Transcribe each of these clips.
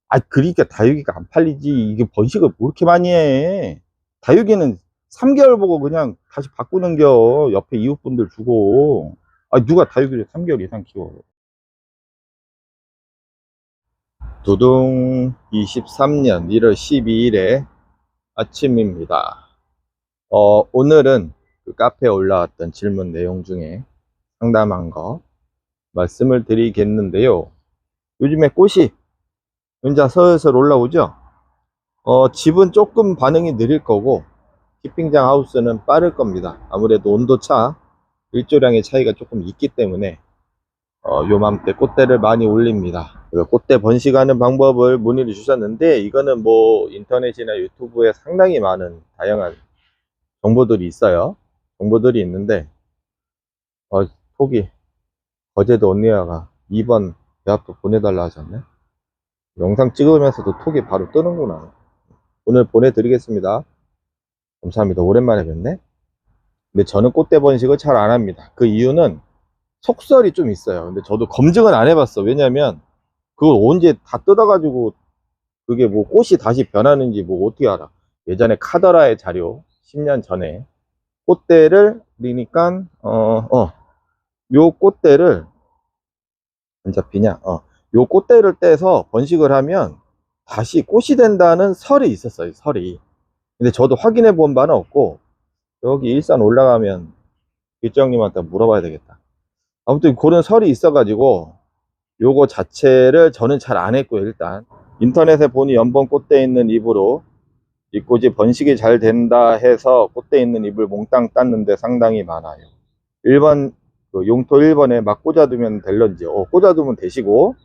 아, 그러니까 다육이가 안 팔리지. 이게 번식을 뭐 이렇게 많이 해. 다육이는 3개월 보고 그냥 다시 바꾸는겨. 옆에 이웃분들 주고. 아, 누가 다육이를 3개월 이상 키워. 두둥 23년 1월 12일에 아침입니다. 오늘은 그 카페에 올라왔던 질문 내용 중에 상담한 거 말씀을 드리겠는데요. 요즘에 꽃이 이제 슬슬 올라오죠. 집은 조금 반응이 느릴 거고 키핑장 하우스는 빠를 겁니다. 아무래도 온도차, 일조량의 차이가 조금 있기 때문에 요맘때 꽃대를 많이 올립니다. 꽃대 번식하는 방법을 문의를 주셨는데, 이거는 뭐 인터넷이나 유튜브에 상당히 많은 다양한 정보들이 있어요. 정보들이 있는데 톡이 어제도 언니가 2번 대학도 보내달라 하셨네. 영상 찍으면서도 톡이 바로 뜨는구나. 오늘 보내드리겠습니다. 감사합니다. 오랜만에 뵙네. 근데 저는 꽃대 번식을 잘 안 합니다. 그 이유는 속설이 좀 있어요. 근데 저도 검증은 안 해봤어. 왜냐면 그걸 언제 다 뜯어가지고 그게 뭐 꽃이 다시 변하는지 뭐 어떻게 알아. 예전에 카더라의 자료 10년 전에 꽃대를 그러니까 요 꽃대를 안 잡히냐, 요 꽃대를 떼서 번식을 하면 다시 꽃이 된다는 설이 있었어요. 설이. 근데 저도 확인해 본 바는 없고, 여기 일산 올라가면 일정님한테 물어봐야 되겠다. 아무튼 그런 설이 있어가지고 요거 자체를 저는 잘 안 했고요. 일단 인터넷에 보니 연번 꽃대 있는 잎으로 이 꽃이 번식이 잘 된다 해서 꽃대 있는 잎을 몽땅 땄는데 상당히 많아요. 1번 그 용토 1번에 막 꽂아두면 될런지 꽂아두면 되시고,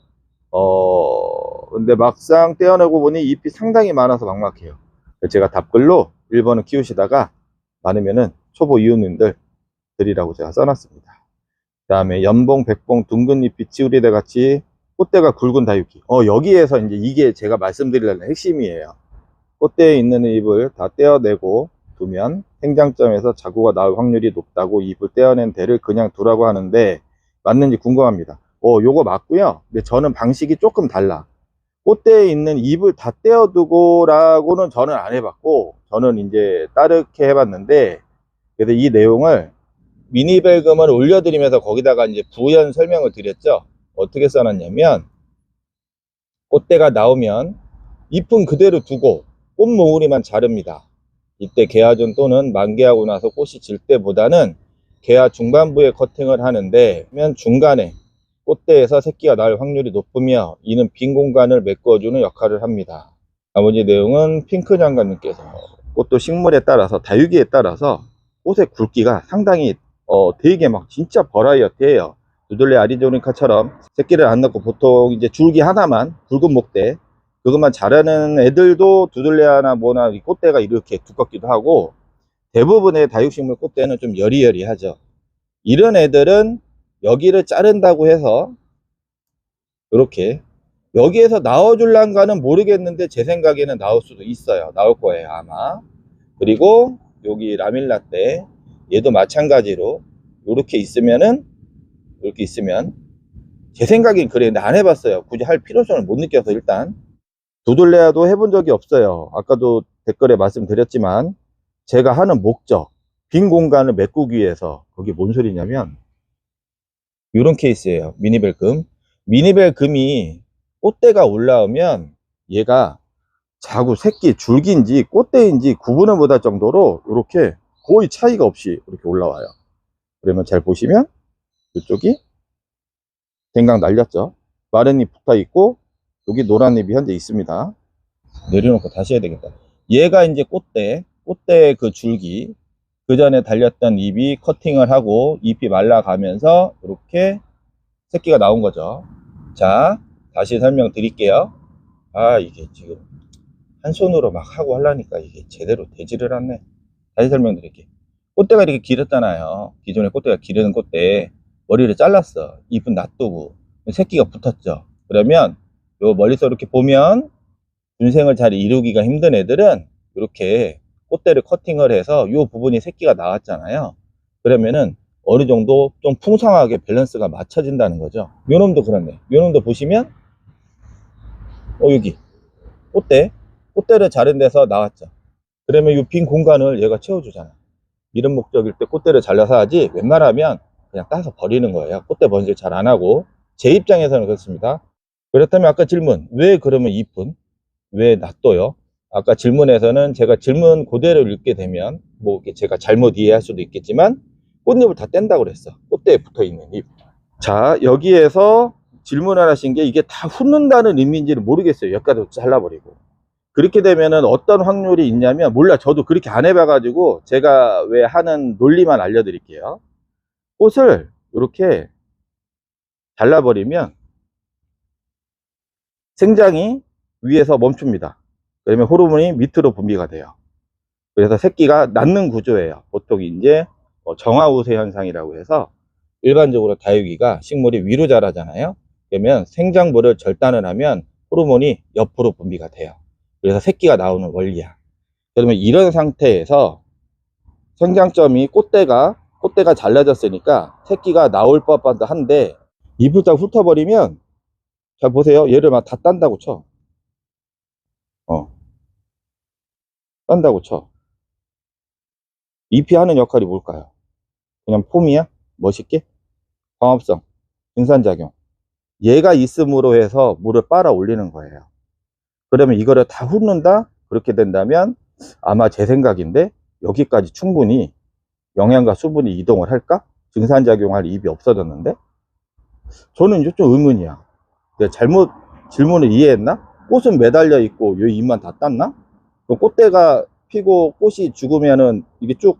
근데 막상 떼어내고 보니 잎이 상당히 많아서 막막해요. 제가 답글로 1번은 키우시다가 많으면은 초보 이웃님들 드리라고 제가 써놨습니다. 그 다음에 연봉, 백봉, 둥근 잎이 치우리대 같이 꽃대가 굵은 다육이. 여기에서 이제 이게 제가 말씀드리려는 핵심이에요. 꽃대에 있는 잎을 다 떼어내고 두면 생장점에서 자구가 나올 확률이 높다고, 잎을 떼어낸 대를 그냥 두라고 하는데 맞는지 궁금합니다. 요거 맞고요. 근데 저는 방식이 조금 달라. 꽃대에 있는 잎을 다 떼어두고 라고는 저는 안 해봤고, 저는 이제 따르게 해봤는데, 그래서 이 내용을 미니벨금을 올려드리면서 거기다가 이제 부연 설명을 드렸죠. 어떻게 써놨냐면, 꽃대가 나오면 잎은 그대로 두고 꽃모으리만 자릅니다. 이때 개화전 또는 만개하고 나서 꽃이 질 때보다는 개화 중반부에 커팅을 하는데, 중간에 꽃대에서 새끼가 날 확률이 높으며 이는 빈 공간을 메꿔주는 역할을 합니다. 나머지 내용은 핑크 장관님께서 꽃도 식물에 따라서 다육이에 따라서 꽃의 굵기가 상당히 되게 막 진짜 버라이어티해요. 두들레 아리조니카처럼 새끼를 안 넣고 보통 이제 줄기 하나만 굵은 목대 그것만 자라는 애들도 두들레아나 뭐나 꽃대가 이렇게 두껍기도 하고, 대부분의 다육식물 꽃대는 좀 여리여리하죠. 이런 애들은 여기를 자른다고 해서 이렇게 여기에서 나와줄란가는 모르겠는데 제 생각에는 나올 수도 있어요. 나올 거예요 아마. 그리고 여기 라밀라떼 얘도 마찬가지로 이렇게 있으면 제 생각엔 그래. 근데 안 해봤어요. 굳이 할 필요성을 못 느껴서. 일단 두들레아도 해본 적이 없어요. 아까도 댓글에 말씀드렸지만 제가 하는 목적, 빈 공간을 메꾸기 위해서. 그게 뭔 소리냐면 이런 케이스예요. 미니벨금. 미니벨금이 꽃대가 올라오면 얘가 자구 새끼 줄기인지 꽃대인지 구분을 못할 정도로 이렇게 거의 차이가 없이 이렇게 올라와요. 그러면 잘 보시면 이쪽이 댕강 날렸죠. 마른 잎 붙어 있고 여기 노란 잎이 현재 있습니다. 내려놓고 다시 해야 되겠다. 얘가 이제 꽃대의 그 줄기, 그 전에 달렸던 잎이 커팅을 하고 잎이 말라가면서 이렇게 새끼가 나온 거죠. 자, 다시 설명드릴게요. 이게 지금 한 손으로 막 하고 하려니까 이게 제대로 되지를 않네. 다시 설명드릴게요. 꽃대가 이렇게 길었잖아요. 기존에 꽃대가 기르는 꽃대 머리를 잘랐어. 잎은 놔두고 새끼가 붙었죠. 그러면 요 멀리서 이렇게 보면 군생을 잘 이루기가 힘든 애들은 이렇게 꽃대를 커팅을 해서 이 부분이 새끼가 나왔잖아요. 그러면은 어느 정도 좀 풍성하게 밸런스가 맞춰진다는 거죠. 요 놈도 그렇네. 요 놈도 보시면 여기 꽃대를 자른 데서 나왔죠. 그러면 이 빈 공간을 얘가 채워주잖아. 이런 목적일 때 꽃대를 잘라서 하지, 웬만하면 그냥 따서 버리는 거예요. 꽃대 번식 잘 안 하고. 제 입장에서는 그렇습니다. 그렇다면 아까 질문, 왜 그러면 잎은 왜 놔둬요? 아까 질문에서는 제가 질문 그대로 읽게 되면 뭐 제가 잘못 이해할 수도 있겠지만 꽃잎을 다 뗀다고 그랬어. 꽃대에 붙어 있는 잎. 자, 여기에서 질문을 하신 게 이게 다 훑는다는 의미인지는 모르겠어요. 여기까지 잘라버리고. 그렇게 되면은 어떤 확률이 있냐면, 몰라, 저도 그렇게 안 해봐가지고 제가 왜 하는 논리만 알려드릴게요. 꽃을 이렇게 잘라버리면 생장이 위에서 멈춥니다. 그러면 호르몬이 밑으로 분비가 돼요. 그래서 새끼가 낳는 구조예요. 보통 이제 정화우세 현상이라고 해서 일반적으로 다육이가 식물이 위로 자라잖아요. 그러면 생장부를 절단을 하면 호르몬이 옆으로 분비가 돼요. 그래서 새끼가 나오는 원리야. 그러면 이런 상태에서 생장점이 꽃대가 잘라졌으니까 새끼가 나올 법한 한데, 잎을 딱 훑어버리면, 잘 보세요. 얘를 막 다 딴다고 쳐. 딴다고 쳐. 잎이 하는 역할이 뭘까요? 그냥 폼이야? 멋있게? 광합성, 증산작용. 얘가 있음으로 해서 물을 빨아 올리는 거예요. 그러면 이거를 다 훑는다? 그렇게 된다면 아마 제 생각인데, 여기까지 충분히 영양과 수분이 이동을 할까? 증산작용할 잎이 없어졌는데? 저는 이제 좀 의문이야. 내가 잘못 질문을 이해했나? 꽃은 매달려 있고 요 잎만 다 땄나? 그럼 꽃대가 피고 꽃이 죽으면은 이게 쭉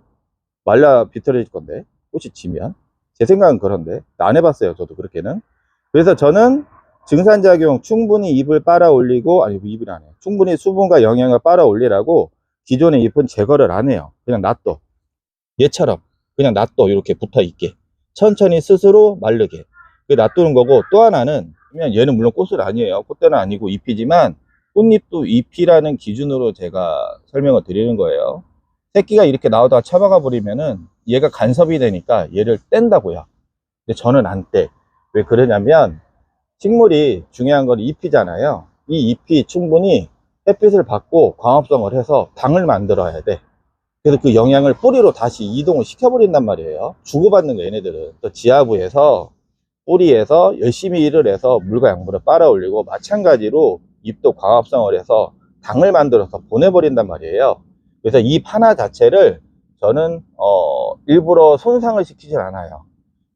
말라 비틀어질 건데, 꽃이 지면. 제 생각은 그런데 안 해봤어요, 저도 그렇게는. 그래서 저는 증산작용, 충분히 잎을 빨아 올리고, 아니 잎이 안 해요, 충분히 수분과 영양을 빨아 올리라고 기존의 잎은 제거를 안 해요. 그냥 놔둬. 얘처럼 그냥 놔둬. 이렇게 붙어 있게 천천히 스스로 마르게 놔두는 거고. 또 하나는, 얘는 물론 꽃은 아니에요, 꽃대는 아니고 잎이지만 꽃잎도 잎이라는 기준으로 제가 설명을 드리는 거예요. 새끼가 이렇게 나오다가 처박아 버리면은 얘가 간섭이 되니까 얘를 뗀다고요. 근데 저는 안 떼. 왜 그러냐면, 식물이 중요한 건 잎이잖아요. 이 잎이 충분히 햇빛을 받고 광합성을 해서 당을 만들어야 돼. 그래서 그 영양을 뿌리로 다시 이동을 시켜버린단 말이에요. 주고받는 거, 얘네들은. 또 지하부에서, 뿌리에서 열심히 일을 해서 물과 양분을 빨아 올리고, 마찬가지로 잎도 광합성을 해서 당을 만들어서 보내버린단 말이에요. 그래서 잎 하나 자체를 저는 일부러 손상을 시키질 않아요.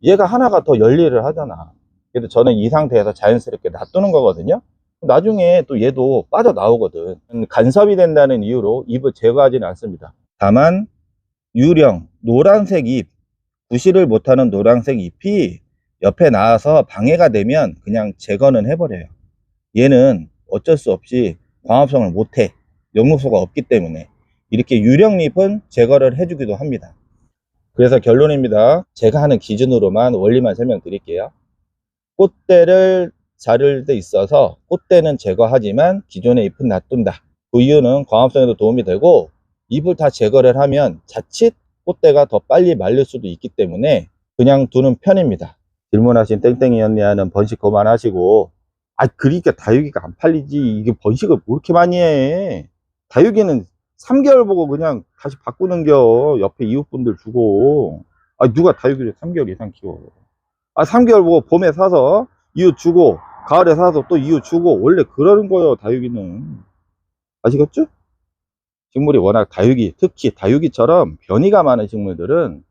얘가 하나가 더 열일을 하잖아. 그래서 저는 이 상태에서 자연스럽게 놔두는 거거든요. 나중에 또 얘도 빠져나오거든. 간섭이 된다는 이유로 잎을 제거하지는 않습니다. 다만 유령, 노란색 잎, 구실을 못하는 노란색 잎이 옆에 나와서 방해가 되면 그냥 제거는 해버려요. 얘는 어쩔 수 없이 광합성을 못해. 영록소가 없기 때문에. 이렇게 유령잎은 제거를 해주기도 합니다. 그래서 결론입니다. 제가 하는 기준으로만 원리만 설명드릴게요. 꽃대를 자를 때 있어서 꽃대는 제거하지만 기존의 잎은 놔둔다. 그 이유는 광합성에도 도움이 되고, 잎을 다 제거를 하면 자칫 꽃대가 더 빨리 말릴 수도 있기 때문에 그냥 두는 편입니다. 질문하신 땡땡이 언니와는 번식 그만하시고. 그러니까 다육이가 안 팔리지. 이게 번식을 뭐 이렇게 많이 해. 다육이는 3개월 보고 그냥 다시 바꾸는겨. 옆에 이웃분들 주고. 누가 다육이를 3개월 이상 키워. 3개월 보고 봄에 사서 이웃 주고, 가을에 사서 또 이웃 주고. 원래 그러는 거예요, 다육이는. 아시겠죠? 식물이 워낙, 특히 다육이처럼 변이가 많은 식물들은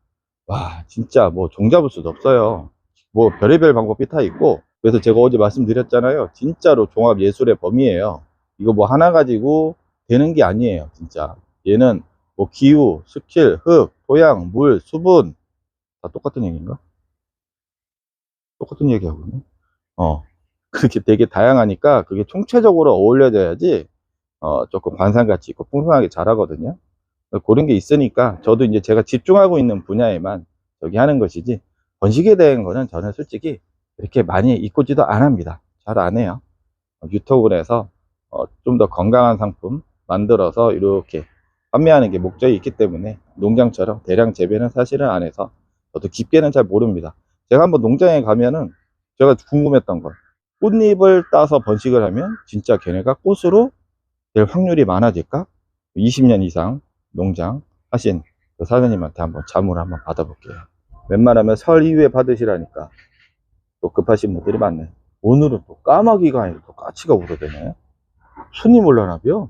와, 진짜 뭐 종잡을 수도 없어요. 뭐 별의별 방법이 다 있고. 그래서 제가 어제 말씀드렸잖아요. 진짜로 종합 예술의 범위예요. 이거 뭐 하나 가지고 되는 게 아니에요, 진짜. 얘는 뭐 기후, 스킬, 흙, 토양, 물, 수분 다 똑같은 얘기인가? 똑같은 얘기하고 있네. 그렇게 되게 다양하니까 그게 총체적으로 어울려져야지 조금 관상가치 있고 풍성하게 자라거든요. 그런 게 있으니까 저도 이제 제가 집중하고 있는 분야에만 저기 하는 것이지, 번식에 대한 거는 저는 솔직히 이렇게 많이 이꾸지도 안 합니다. 잘 안 해요. 유통을 해서 좀 더 건강한 상품 만들어서 이렇게 판매하는 게 목적이 있기 때문에, 농장처럼 대량 재배는 사실은 안 해서 저도 깊게는 잘 모릅니다. 제가 한번 농장에 가면은 제가 궁금했던 건, 꽃잎을 따서 번식을 하면 진짜 걔네가 꽃으로 될 확률이 많아질까? 20년 이상 농장 하신 그 사장님한테 한번 자문을 한번 받아볼게요. 웬만하면 설 이후에 받으시라니까 또 급하신 분들이 많네. 오늘은 또 까마귀가 아니라 또 까치가 울어대네. 손님 올라나벼.